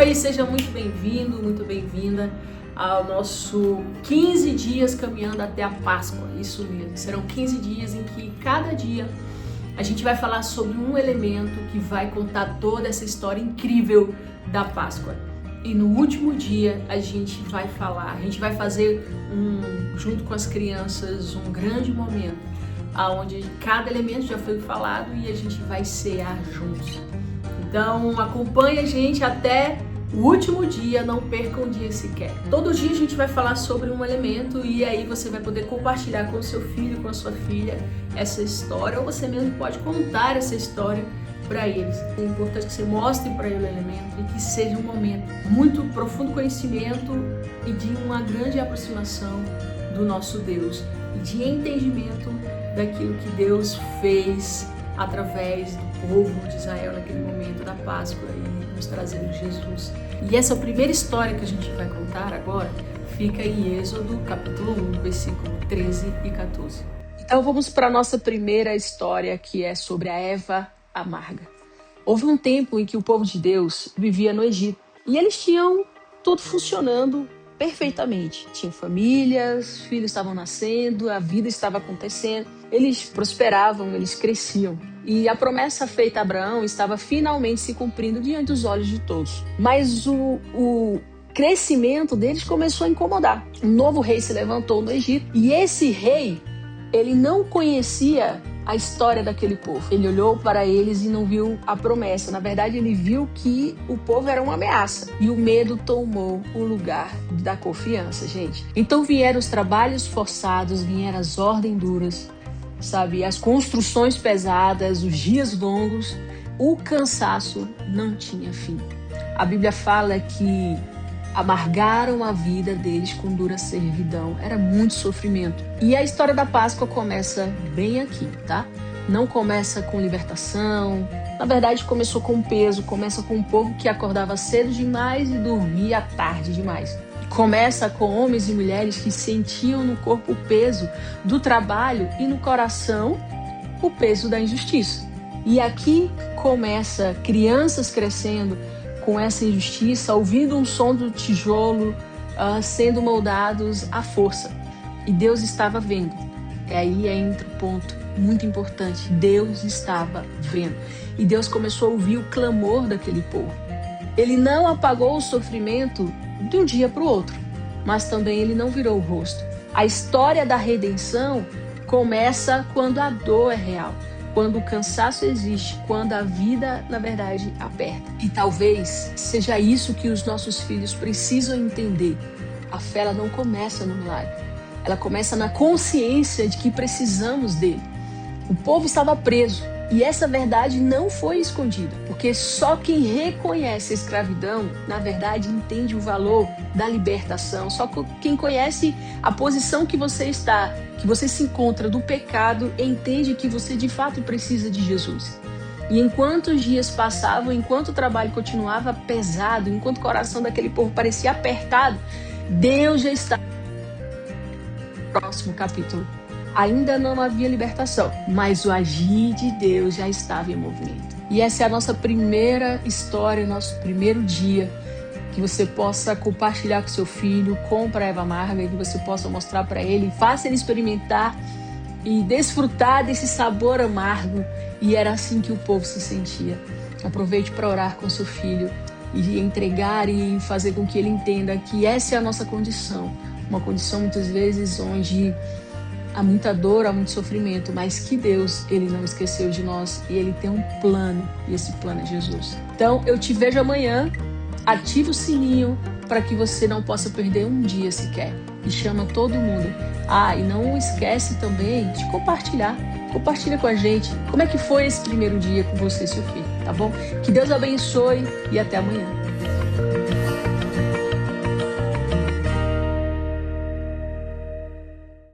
Oi, seja muito bem-vindo, muito bem-vinda ao nosso 15 dias caminhando até a Páscoa. Isso mesmo, serão 15 dias em que cada dia a gente vai falar sobre um elemento que vai contar toda essa história incrível da Páscoa. E no último dia a gente vai fazer junto com as crianças, um grande momento, onde cada elemento já foi falado e a gente vai cear juntos. Então acompanhe a gente até o último dia, não perca um dia sequer. Todo dia a gente vai falar sobre um elemento e aí você vai poder compartilhar com o seu filho, com a sua filha essa história, ou você mesmo pode contar essa história para eles. É importante que você mostre para ele o elemento e que seja um momento muito profundo conhecimento e de uma grande aproximação do nosso Deus e de entendimento daquilo que Deus fez através do povo de Israel naquele momento da Páscoa e nos trazendo Jesus. E essa primeira história que a gente vai contar agora fica em Êxodo capítulo 1, versículo 13 e 14. Então vamos para a nossa primeira história, que é sobre a erva amarga. Houve um tempo em que o povo de Deus vivia no Egito e eles tinham tudo funcionando perfeitamente. Tinham famílias, filhos estavam nascendo, a vida estava acontecendo, eles prosperavam, eles cresciam. E a promessa feita a Abraão estava finalmente se cumprindo diante dos olhos de todos. Mas o crescimento deles começou a incomodar. Um novo rei se levantou no Egito e esse rei, ele não conhecia a história daquele povo. Ele olhou para eles e não viu a promessa. Na verdade, ele viu que o povo era uma ameaça. E o medo tomou o lugar da confiança, gente. Então vieram os trabalhos forçados, vieram as ordens duras, sabe? As construções pesadas, os dias longos. O cansaço não tinha fim. A Bíblia fala que amargaram a vida deles com dura servidão. Era muito sofrimento. E a história da Páscoa começa bem aqui, tá? Não começa com libertação. Na verdade, começou com peso. Começa com um povo que acordava cedo demais e dormia tarde demais. Começa com homens e mulheres que sentiam no corpo o peso do trabalho e no coração o peso da injustiça. E aqui começa crianças crescendo com essa injustiça, ouvindo um som do tijolo, sendo moldados à força. E Deus estava vendo. E aí entra um ponto muito importante. Deus estava vendo. E Deus começou a ouvir o clamor daquele povo. Ele não apagou o sofrimento de um dia para o outro, mas também ele não virou o rosto. A história da redenção começa quando a dor é real, quando o cansaço existe, quando a vida, na verdade, aperta. E talvez seja isso que os nossos filhos precisam entender. A fé, ela não começa no milagre. Ela começa na consciência de que precisamos dele. O povo estava preso e essa verdade não foi escondida, porque só quem reconhece a escravidão, na verdade, entende o valor da libertação. Só quem conhece a posição que você está, que você se encontra do pecado, entende que você de fato precisa de Jesus. E enquanto os dias passavam, enquanto o trabalho continuava pesado, enquanto o coração daquele povo parecia apertado, Deus já estava no próximo capítulo. Ainda não havia libertação, mas o agir de Deus já estava em movimento. E essa é a nossa primeira história, nosso primeiro dia, que você possa compartilhar com seu filho, compra a erva amarga, e que você possa mostrar para ele, faça ele experimentar e desfrutar desse sabor amargo. E era assim que o povo se sentia. Aproveite para orar com seu filho e entregar e fazer com que ele entenda que essa é a nossa condição. Uma condição muitas vezes onde há muita dor, há muito sofrimento, mas que Deus, ele não esqueceu de nós e ele tem um plano, e esse plano é Jesus. Então eu te vejo amanhã. Ative o sininho para que você não possa perder um dia sequer. E chama todo mundo. E não esquece também de compartilhar. Compartilha com a gente como é que foi esse primeiro dia com você e seu filho, tá bom? Que Deus abençoe e até amanhã.